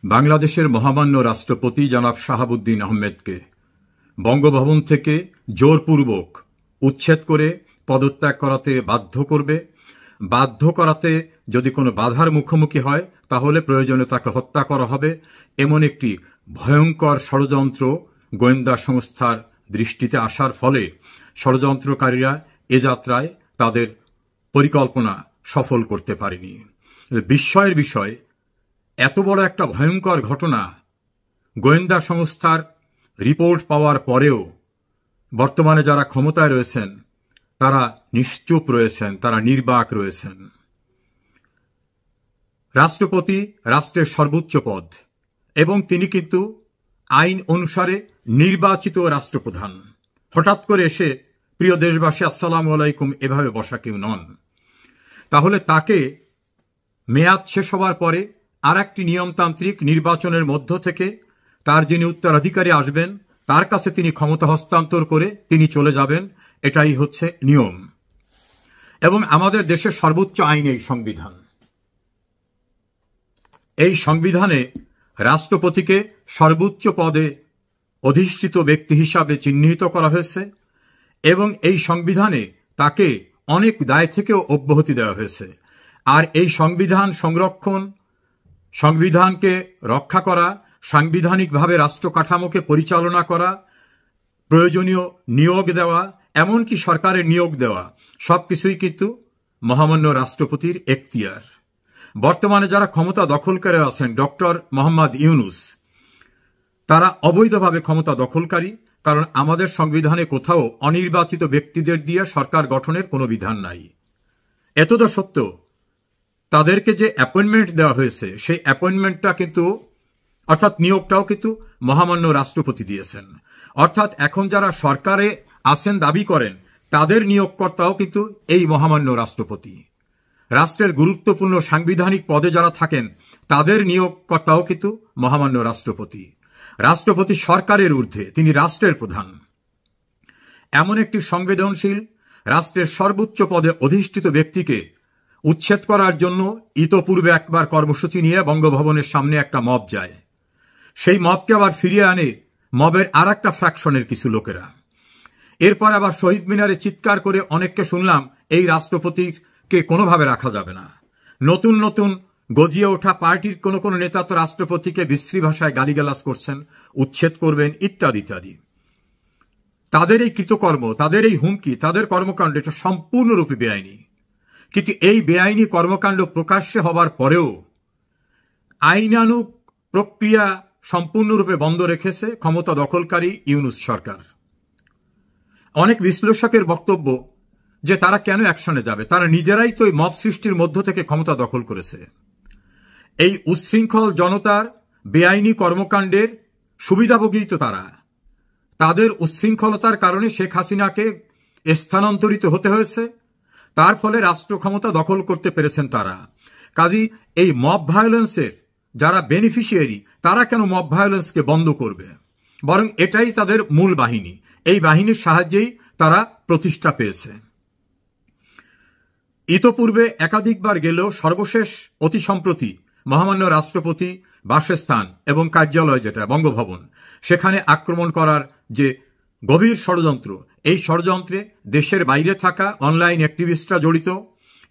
বাংলাদেশের মহামান্য রাষ্ট্রপতি জনাব শাহাবুদ্দিন আহমেদকে বঙ্গভবন থেকে জোরপূর্বক উচ্ছেদ করে পদত্যাগ করাতে বাধ্য করবে। বাধ্য করাতে যদি কোনো বাধার মুখোমুখি হয় তাহলে প্রয়োজনে তাকে হত্যা করা হবে, এমন একটি ভয়ঙ্কর ষড়যন্ত্র গোয়েন্দা সংস্থার দৃষ্টিতে আসার ফলে ষড়যন্ত্রকারীরা এ যাত্রায় তাদের পরিকল্পনা সফল করতে পারেনি। বিস্ময়ের বিষয়, এত বড় একটা ভয়ঙ্কর ঘটনা গোয়েন্দা সংস্থার রিপোর্ট পাওয়ার পরেও বর্তমানে যারা ক্ষমতায় রয়েছেন তারা নিশ্চুপ রয়েছেন, তারা নির্বাক রয়েছেন। রাষ্ট্রপতি রাষ্ট্রের সর্বোচ্চ পদ এবং তিনি কিন্তু আইন অনুসারে নির্বাচিত রাষ্ট্রপ্রধান। হঠাৎ করে এসে প্রিয় দেশবাসী আসসালামু আলাইকুম এভাবে বসা কেউ নন। তাহলে তাকে মেয়াদ শেষ হবার পরে আর একটি নিয়মতান্ত্রিক নির্বাচনের মধ্য থেকে তার যিনি উত্তরাধিকারী আসবেন তার কাছে তিনি ক্ষমতা হস্তান্তর করে তিনি চলে যাবেন, এটাই হচ্ছে নিয়ম। এবং আমাদের দেশের সর্বোচ্চ আইন এই সংবিধান। এই সংবিধানে রাষ্ট্রপতিকে সর্বোচ্চ পদে অধিষ্ঠিত ব্যক্তি হিসাবে চিহ্নিত করা হয়েছে এবং এই সংবিধানে তাকে অনেক দায় থেকেও অব্যাহতি দেওয়া হয়েছে। আর এই সংবিধান সংরক্ষণ, সংবিধানকে রক্ষা করা, সাংবিধানিকভাবে রাষ্ট্র কাঠামোকে পরিচালনা করা, প্রয়োজনীয় নিয়োগ দেওয়া, এমনকি সরকারের নিয়োগ দেওয়া, সবকিছুই কিন্তু মহামান্য রাষ্ট্রপতির এখতিয়ার। বর্তমানে যারা ক্ষমতা দখল করে আছেন ডক্টর মোহাম্মদ ইউনূস, তারা অবৈধভাবে ক্ষমতা দখলকারী, কারণ আমাদের সংবিধানে কোথাও অনির্বাচিত ব্যক্তিদের দিয়ে সরকার গঠনের কোনো বিধান নাই। এতদা সত্ত্বেও তাদেরকে যে অ্যাপয়েন্টমেন্ট দেওয়া হয়েছে সেই অ্যাপয়েন্টমেন্টটা কিন্তু, অর্থাৎ নিয়োগটাও কিন্তু মহামান্য রাষ্ট্রপতি দিয়েছেন। অর্থাৎ এখন যারা সরকারে আছেন দাবি করেন তাদের নিয়োগকর্তাও কিন্তু এই মহামান্য রাষ্ট্রপতি। রাষ্ট্রের গুরুত্বপূর্ণ সাংবিধানিক পদে যারা থাকেন তাদের নিয়োগকর্তাও কিন্তু মহামান্য রাষ্ট্রপতি। রাষ্ট্রপতি সরকারের ঊর্ধ্বে, তিনি রাষ্ট্রের প্রধান। এমন একটি সংবেদনশীল রাষ্ট্রের সর্বোচ্চ পদে অধিষ্ঠিত ব্যক্তিকে উচ্ছেদ করার জন্য ইতপূর্বে একবার কর্মসূচি নিয়ে বঙ্গভবনের সামনে একটা মব যায়। সেই মবকে আবার ফিরিয়ে আনে মবের আর একটা ফ্র্যাকশনের কিছু লোকেরা। এরপর আবার শহীদ মিনারে চিৎকার করে অনেককে শুনলাম এই রাষ্ট্রপতিকে কোনোভাবে রাখা যাবে না। নতুন নতুন গজিয়ে ওঠা পার্টির কোনো কোনো নেতা তো রাষ্ট্রপতিকে বিশ্রী ভাষায় গালিগালাজ করছেন, উচ্ছেদ করবেন ইত্যাদি ইত্যাদি। তাদের এই কৃতকর্ম, তাদের এই হুমকি, তাদের কর্মকাণ্ড এটা সম্পূর্ণরূপে বেআইনি। কিন্তু এই বেআইনি কর্মকাণ্ড প্রকাশ্যে হবার পরেও আইনানুগ প্রক্রিয়া সম্পূর্ণরূপে বন্ধ রেখেছে ক্ষমতা দখলকারী ইউনূস সরকার। অনেক বিশ্লেষকের বক্তব্য যে তারা কেন অ্যাকশনে যাবে, তারা নিজেরাই তো এই মব সৃষ্টির মধ্য থেকে ক্ষমতা দখল করেছে। এই উচ্ছৃঙ্খল জনতার বেআইনি কর্মকাণ্ডের সুবিধাভোগী তো তারা। তাদের উচ্ছৃঙ্খলতার কারণে শেখ হাসিনাকে স্থানান্তরিত হতে হয়েছে, তার ফলে রাষ্ট্র ক্ষমতা দখল করতে পেরেছেন তারা। কাজেই এই মব ভায়োলেন্সের যারা বেনিফিশিয়ারি তারা কেন মব ভায়োলেন্সকে বন্ধ করবে, বরং এটাই তাদের মূল বাহিনী। এই বাহিনীর সাহায্যেই তারা প্রতিষ্ঠা পেয়েছে। ইতপূর্বে একাধিকবার গেলেও সর্বশেষ অতি সম্প্রতি মহামান্য রাষ্ট্রপতি বাসস্থান এবং কার্যালয় যেটা বঙ্গভবন, সেখানে আক্রমণ করার যে গভীর ষড়যন্ত্র, এই ষড়যন্ত্রে দেশের বাইরে থাকা অনলাইন অ্যাক্টিভিস্টরা জড়িত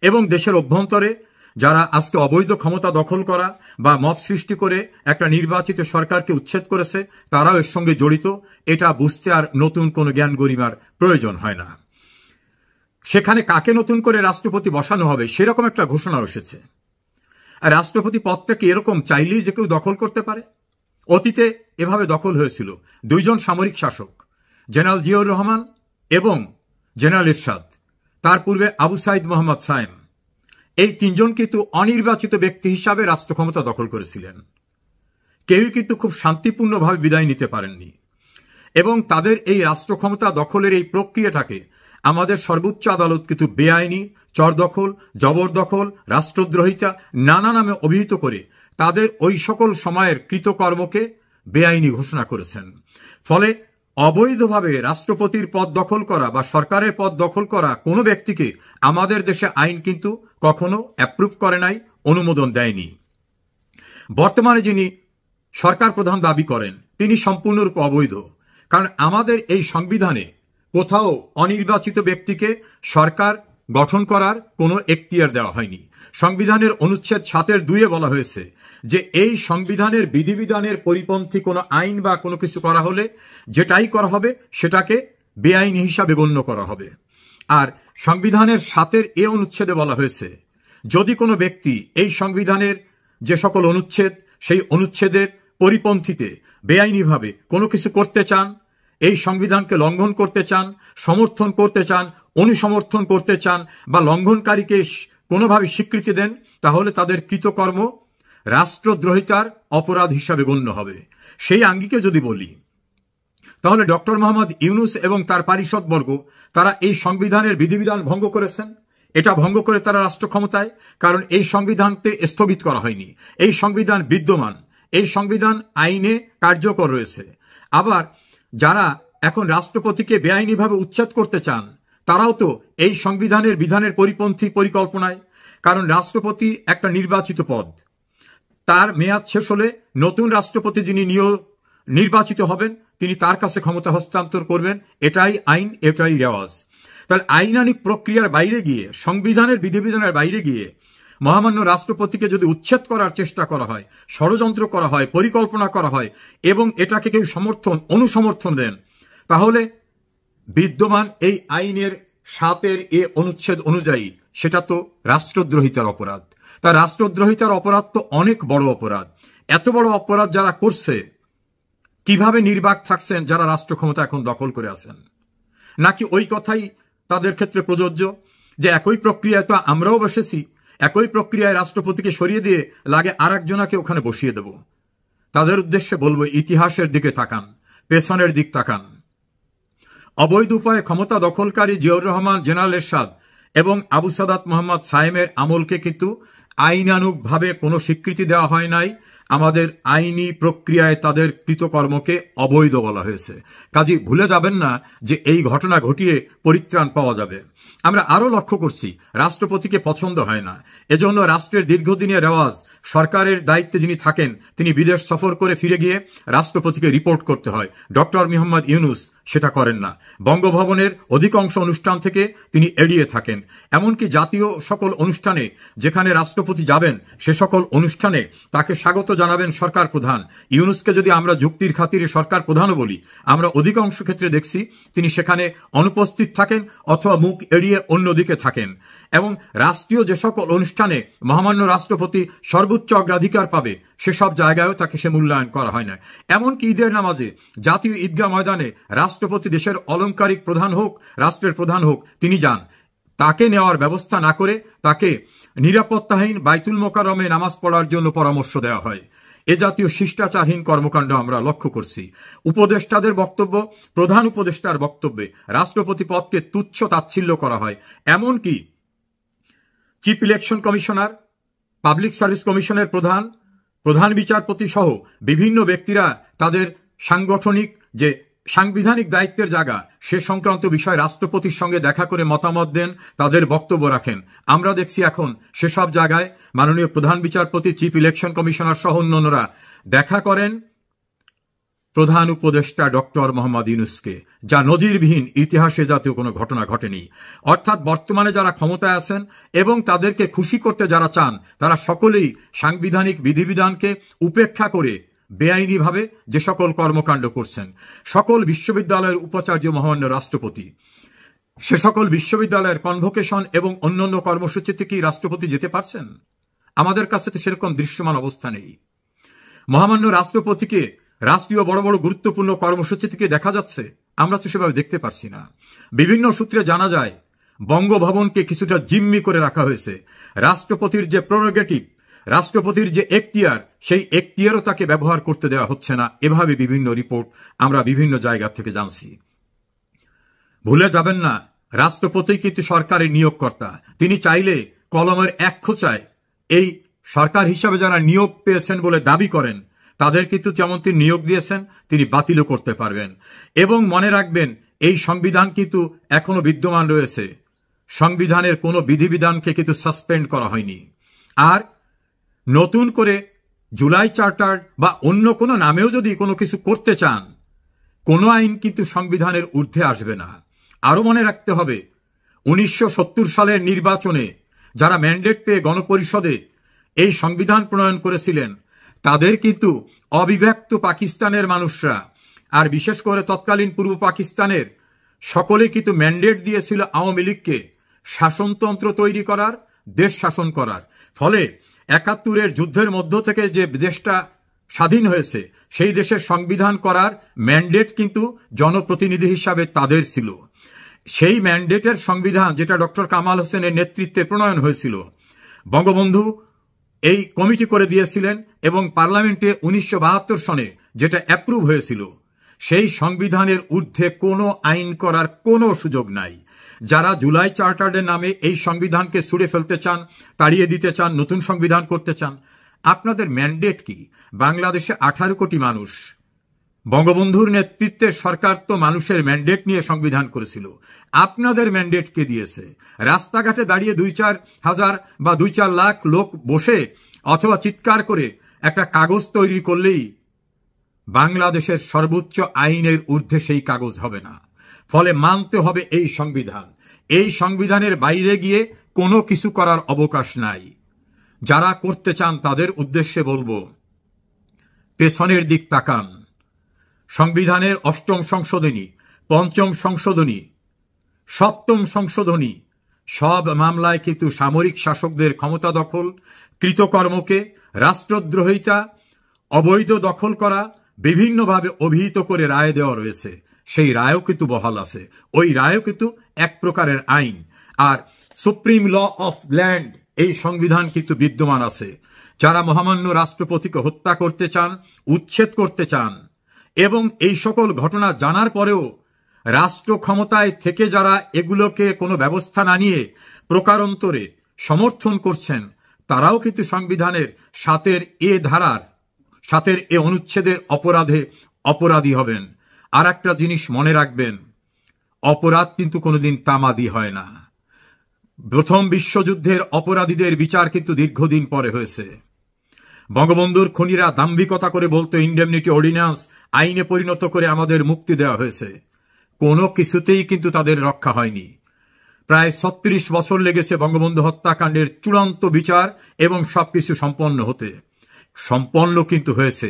এবং দেশের অভ্যন্তরে যারা আজকে অবৈধ ক্ষমতা দখল করা বা মব সৃষ্টি করে একটা নির্বাচিত সরকারকে উচ্ছেদ করেছে তারাও এর সঙ্গে জড়িত। এটা বুঝতে আর নতুন কোনো জ্ঞান গরিমার প্রয়োজন হয় না। সেখানে কাকে নতুন করে রাষ্ট্রপতি বসানো হবে সেরকম একটা ঘোষণা এসেছে। আর রাষ্ট্রপতি পদটা কি এরকম চাইলেই যে কেউ দখল করতে পারে? অতীতে এভাবে দখল হয়েছিল দুইজন সামরিক শাসক, জেনারেল জিয়াউর রহমান এবং জেনারেল এরশাদ, তার পূর্বে আবু সাইদ মোহাম্মদ সায়েম। এই তিনজন কিন্তু অনির্বাচিত ব্যক্তি হিসাবে রাষ্ট্র ক্ষমতা দখল করেছিলেন। কেউই কিন্তু খুব শান্তিপূর্ণভাবে বিদায় নিতে পারেননি এবং তাদের এই রাষ্ট্র ক্ষমতা দখলের এই প্রক্রিয়াটাকে আমাদের সর্বোচ্চ আদালত কিন্তু বেআইনি, চরদখল, জবরদখল, রাষ্ট্রদ্রোহিতা নানা নামে অভিহিত করে তাদের ওই সকল সময়ের কৃতকর্মকে বেআইনি ঘোষণা করেছেন। ফলে অবৈধভাবে রাষ্ট্রপতির পদ দখল করা বা সরকারের পদ দখল করা কোনো ব্যক্তিকে আমাদের দেশে আইন কিন্তু কখনো অ্যাপ্রুভ করে নাই, অনুমোদন দেয়নি। বর্তমানে যিনি সরকার প্রধান দাবি করেন তিনি সম্পূর্ণরূপে অবৈধ। কারণ আমাদের এই সংবিধানে কোথাও অনির্বাচিত ব্যক্তিকে সরকার গঠন করার কোনো এখতিয়ার দেওয়া হয়নি। সংবিধানের অনুচ্ছেদ 7(2) বলা হয়েছে যে এই সংবিধানের বিধিবিধানের পরিপন্থী কোনো আইন বা কোনো কিছু করা হলে যেটাই করা হবে সেটাকে বেআইনি হিসাবে গণ্য করা হবে। আর সংবিধানের 7(a) অনুচ্ছেদে বলা হয়েছে যদি কোনো ব্যক্তি এই সংবিধানের যে সকল অনুচ্ছেদ সেই অনুচ্ছেদের পরিপন্থীতে বেআইনিভাবে কোনো কিছু করতে চান, এই সংবিধানকে লঙ্ঘন করতে চান, সমর্থন করতে চান, অনুসমর্থন করতে চান বা লঙ্ঘনকারীকে কোনোভাবে স্বীকৃতি দেন, তাহলে তাদের কৃতকর্ম রাষ্ট্রদ্রোহিতার অপরাধ হিসাবে গণ্য হবে। সেই আঙ্গিকে যদি বলি তাহলে ডক্টর মোহাম্মদ ইউনূস এবং তার পারিষদবর্গ তারা এই সংবিধানের বিধিবিধান ভঙ্গ করেছেন। এটা ভঙ্গ করে তারা রাষ্ট্র ক্ষমতায়, কারণ এই সংবিধানকে স্থগিত করা হয়নি। এই সংবিধান বিদ্যমান, এই সংবিধান আইনে কার্যকর রয়েছে। আবার যারা এখন রাষ্ট্রপতিকে বেআইনিভাবে উচ্ছেদ করতে চান তারাও তো এই সংবিধানের বিধানের পরিপন্থী পরিকল্পনায়। কারণ রাষ্ট্রপতি একটা নির্বাচিত পদ, তার মেয়াদ শেষ হলে নতুন রাষ্ট্রপতি যিনি নির্বাচিত হবেন তিনি তার কাছে ক্ষমতা হস্তান্তর করবেন। এটাই আইন, এটাই রেওয়াজ। তাহলে আইনানিক প্রক্রিয়ার বাইরে গিয়ে, সংবিধানের বিধিবিধানের বাইরে গিয়ে মহামান্য রাষ্ট্রপতিকে যদি উচ্ছেদ করার চেষ্টা করা হয়, ষড়যন্ত্র করা হয়, পরিকল্পনা করা হয় এবং এটাকে কেউ অনুসমর্থন দেন, তাহলে বিদ্যমান এই আইনের 7(a) অনুচ্ছেদ অনুযায়ী সেটা তো রাষ্ট্রদ্রোহিতার অপরাধ। তা রাষ্ট্রদ্রোহিতার অপরাধ তো অনেক বড় অপরাধ। এত বড় অপরাধ যারা করছে কিভাবে নির্বাক থাকছেন যারা রাষ্ট্র ক্ষমতা এখন দখল করে আছেন? নাকি ওই কথাই তাদের ক্ষেত্রে প্রযোজ্য যে একই প্রক্রিয়ায় তো আমরাও বসেছি, একই প্রক্রিয়ায় রাষ্ট্রপতিকে সরিয়ে দিয়ে লাগে আর একজনাকে ওখানে বসিয়ে দেব? তাদের উদ্দেশ্যে বলবো ইতিহাসের দিকে তাকান, পেছনের দিক তাকান। অবৈধ উপায়ে ক্ষমতা দখলকারী জিয়াউর রহমান, জেনারেল এরশাদ এবং আবু সাদাত মোহাম্মদ সায়েমের আমলকে কিন্তু আইনানুগভাবে কোনো স্বীকৃতি দেওয়া হয় নাই। আমাদের আইনি প্রক্রিয়ায় তাদের কৃতকর্মকে অবৈধ বলা হয়েছে। কাজেই ভুলে যাবেন না যে এই ঘটনা ঘটিয়ে পরিত্রাণ পাওয়া যাবে। আমরা আরো লক্ষ্য করছি রাষ্ট্রপতিকে পছন্দ হয় না, এজন্য রাষ্ট্রের দীর্ঘদিনের রেওয়াজ সরকারের দায়িত্বে যিনি থাকেন তিনি বিদেশ সফর করে ফিরে গিয়ে রাষ্ট্রপতিকে রিপোর্ট করতে হয়। ডক্টর মোহাম্মদ ইউনূস সেটা করেন না। বঙ্গভবনের অধিকাংশ অনুষ্ঠান থেকে তিনি এড়িয়ে থাকেন। এমনকি জাতীয় সকল অনুষ্ঠানে যেখানে রাষ্ট্রপতি যাবেন সে সকল অনুষ্ঠানে তাকে স্বাগত জানাবেন সরকার প্রধান। ইউনূসকে যদি আমরা যুক্তির খাতিরে সরকার প্রধানও বলি, আমরা অধিকাংশ ক্ষেত্রে দেখছি তিনি সেখানে অনুপস্থিত থাকেন অথবা মুখ এড়িয়ে অন্যদিকে থাকেন। এবং রাষ্ট্রীয় যে সকল অনুষ্ঠানে মহামান্য রাষ্ট্রপতি সর্বোচ্চ অগ্রাধিকার পাবে সেসব জায়গায়ও তাকে সে মূল্যায়ন করা হয় না। এমনকি ঈদের নামাজে জাতীয় ঈদগাহ ময়দানে রাষ্ট্রপতি দেশের অলংকারিক প্রধান হোক, রাষ্ট্রের প্রধান হোক, তিনি যান, তাকে নেওয়ার ব্যবস্থা না করে তাকে নিরাপত্তাহীন বাইতুল মোকাররমে নামাজ পড়ার জন্য পরামর্শ দেওয়া হয়। এ জাতীয় শিষ্টাচারহীন কর্মকাণ্ড আমরা লক্ষ্য করছি। উপদেষ্টাদের বক্তব্য, প্রধান উপদেষ্টার বক্তব্যে রাষ্ট্রপতি পদকে তুচ্ছ তাচ্ছিল্য করা হয়। এমনকি chief election commissioner, public service কমিশনের প্রধান বিচারপতি সহ বিভিন্ন ব্যক্তিরা তাদের সাংগঠনিক যে সাংবিধানিক দায়িত্বের জায়গা সে সংক্রান্ত বিষয়ে রাষ্ট্রপতির সঙ্গে দেখা করে মতামত দেন, তাদের বক্তব্য রাখেন। আমরা দেখছি এখন সেসব জায়গায় মাননীয় প্রধান বিচারপতি, চিফ ইলেকশন কমিশনার সহ অন্যান্যরা দেখা করেন প্রধান উপদেষ্টা ডক্টর মোহাম্মদ ইউনূসকে, যা নজিরবিহীন, ইতিহাসে জাতীয় কোনো ঘটনা ঘটেনি। অর্থাৎ বর্তমানে যারা ক্ষমতায় আছেন এবং তাদেরকে খুশি করতে যারা চান তারা সকলেই সাংবিধানিক বিধিবিধানকে উপেক্ষা করে বেআইনিভাবে যে সকল কর্মকাণ্ড করছেন। সকল বিশ্ববিদ্যালয়ের উপাচার্য মহামান্য রাষ্ট্রপতি, সে সকল বিশ্ববিদ্যালয়ের কনভোকেশন এবং অন্যান্য কর্মসূচিতে কি রাষ্ট্রপতি যেতে পারছেন? আমাদের কাছে তো সেরকম দৃশ্যমান অবস্থা নেই। মহামান্য রাষ্ট্রপতিকে রাষ্ট্রীয় বড় বড় গুরুত্বপূর্ণ কর্মসূচি থেকে দেখা যাচ্ছে, আমরা তো সেভাবে দেখতে পারছি না। বিভিন্ন সূত্রে জানা যায় বঙ্গভবনকে কিছুটা জিম্মি করে রাখা হয়েছে। রাষ্ট্রপতির যে প্রেরোগেটিভ, রাষ্ট্রপতির যে এখতিয়ার, সেই এখতিয়ারও তাকে ব্যবহার করতে দেওয়া হচ্ছে না। এভাবে বিভিন্ন রিপোর্ট আমরা বিভিন্ন জায়গা থেকে জানছি। ভুলে যাবেন না রাষ্ট্রপতি কিন্তু সরকারের নিয়োগকর্তা। তিনি চাইলে কলমের এক খোঁচায় এই সরকার হিসাবে যারা নিয়োগ পেয়েছেন বলে দাবি করেন তাদের কিন্তু যেমন তিনি নিয়োগ দিয়েছেন তিনি বাতিলও করতে পারবেন। এবং মনে রাখবেন এই সংবিধান কিন্তু এখনো বিদ্যমান রয়েছে। সংবিধানের কোনো বিধিবিধানকে কিন্তু সাসপেন্ড করা হয়নি। আর নতুন করে জুলাই চার্টার বা অন্য কোনো নামেও যদি কোনো কিছু করতে চান, কোনো আইন কিন্তু সংবিধানের ঊর্ধ্বে আসবে না। আরও মনে রাখতে হবে, 1970 সালের নির্বাচনে যারা ম্যান্ডেট পেয়ে গণপরিষদে এই সংবিধান প্রণয়ন করেছিলেন, তাদের কিন্তু অবিভক্ত পাকিস্তানের মানুষরা, আর বিশেষ করে তৎকালীন পূর্ব পাকিস্তানের সকলে কিন্তু ম্যান্ডেট দিয়েছিল আওয়ামী লীগকে শাসনতন্ত্র তৈরি করার, দেশ শাসন করার। ফলে 71-এর যুদ্ধের মধ্য থেকে যে দেশটা স্বাধীন হয়েছে, সেই দেশের সংবিধান করার ম্যান্ডেট কিন্তু জনপ্রতিনিধি হিসাবে তাদের ছিল। সেই ম্যান্ডেটের সংবিধান যেটা ডক্টর কামাল হোসেনের নেতৃত্বে প্রণয়ন হয়েছিল, বঙ্গবন্ধু এই কমিটি করে দিয়েছিলেন এবং পার্লামেন্টে 1972 সনে যেটা অ্যাপ্রুভ হয়েছিল, সেই সংবিধানের ঊর্ধ্বে কোনো আইন করার কোনো সুযোগ নাই। যারা জুলাই চার্টারের নামে এই সংবিধানকে ছুঁড়ে ফেলতে চান, তাড়িয়ে দিতে চান, নতুন সংবিধান করতে চান, আপনাদের ম্যান্ডেট কি? বাংলাদেশে 18 কোটি মানুষ, বঙ্গবন্ধুর নেতৃত্বের সরকার তো মানুষের ম্যান্ডেট নিয়ে সংবিধান করেছিল। আপনাদের ম্যান্ডেট কে দিয়েছে? রাস্তাঘাটে দাঁড়িয়ে 2-4 হাজার বা 2-4 লাখ লোক বসে অথবা চিৎকার করে একটা কাগজ তৈরি করলেই বাংলাদেশের সর্বোচ্চ আইনের ঊর্ধ্বে সেই কাগজ হবে না। ফলে মানতে হবে এই সংবিধান। এই সংবিধানের বাইরে গিয়ে কোনো কিছু করার অবকাশ নাই। যারা করতে চান তাদের উদ্দেশ্যে বলবো, পেছনের দিক তাকান। সংবিধানের 8ম সংশোধনী, 5ম সংশোধনী, 7ম সংশোধনী, সব মামলায় কিন্তু সামরিক শাসকদের ক্ষমতা দখল, কৃতকর্মকে রাষ্ট্রদ্রোহিতা, অবৈধ দখল করা বিভিন্নভাবে অভিহিত করে রায় দেওয়া রয়েছে। সেই রায়ও কিন্তু বহাল আছে। ওই রায়ও কিন্তু এক প্রকারের আইন। আর সুপ্রিম ল অফ ল্যান্ড, এই সংবিধান কিন্তু বিদ্যমান আছে। যারা মহামান্য রাষ্ট্রপতিকে হত্যা করতে চান, উচ্ছেদ করতে চান, এবং এই সকল ঘটনা জানার পরেও রাষ্ট্র ক্ষমতায় থেকে যারা এগুলোকে কোনো ব্যবস্থা না নিয়ে প্রকারান্তরে সমর্থন করছেন, তারাও কিন্তু সংবিধানের 7-এর এ ধারার, 7-এর এ অনুচ্ছেদের অপরাধে অপরাধী হবেন। আর একটা জিনিস মনে রাখবেন, অপরাধ কিন্তু কোনোদিন তামাদি হয় না। প্রথম বিশ্বযুদ্ধের অপরাধীদের বিচার কিন্তু দীর্ঘদিন পরে হয়েছে। বঙ্গবন্ধুর খুনিরা দাম্ভিকতা করে বলতো ইন্ডেমনিটি অর্ডিন্যান্স আইনে পরিণত করে আমাদের মুক্তি দেওয়া হয়েছে। কোনো কিছুতেই কিন্তু তাদের রক্ষা হয়নি। প্রায় 36 বছর লেগেছে বঙ্গবন্ধু হত্যাকাণ্ডের চূড়ান্ত বিচার এবং সবকিছু সম্পন্ন হতে। সম্পন্ন কিন্তু হয়েছে,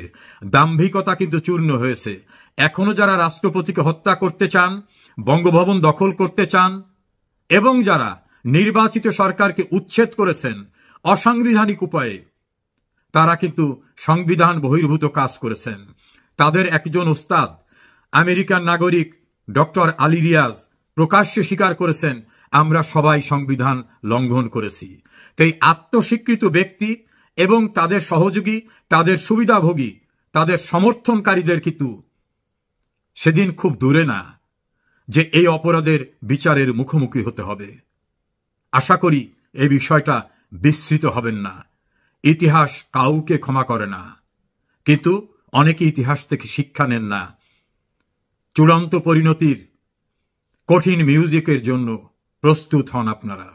দাম্ভিকতা কিন্তু চূর্ণ হয়েছে। এখনো যারা রাষ্ট্রপতিকে হত্যা করতে চান, বঙ্গভবন দখল করতে চান, এবং যারা নির্বাচিত সরকারকে উচ্ছেদ করেছেন অসাংবিধানিক উপায়ে, তারা কিন্তু সংবিধান বহির্ভূত কাজ করেছেন। তাদের একজন ওস্তাদ, আমেরিকান নাগরিক ডক্টর আলী রিয়াজ, প্রকাশ্যে স্বীকার করেছেন, আমরা সবাই সংবিধান লঙ্ঘন করেছি। তাই আত্মস্বীকৃত ব্যক্তি এবং তাদের সহযোগী, তাদের সুবিধাভোগী, তাদের সমর্থনকারীদের কিন্তু সেদিন খুব দূরে না যে এই অপরাধের বিচারের মুখোমুখি হতে হবে। আশা করি এই বিষয়টা বিস্মৃত হবেন না। ইতিহাস কাউকে ক্ষমা করে না, কিন্তু অনেকে ইতিহাস থেকে শিক্ষা নেন না। চূড়ান্ত পরিণতির কঠিন মিউজিকের জন্য প্রস্তুত হন আপনারা।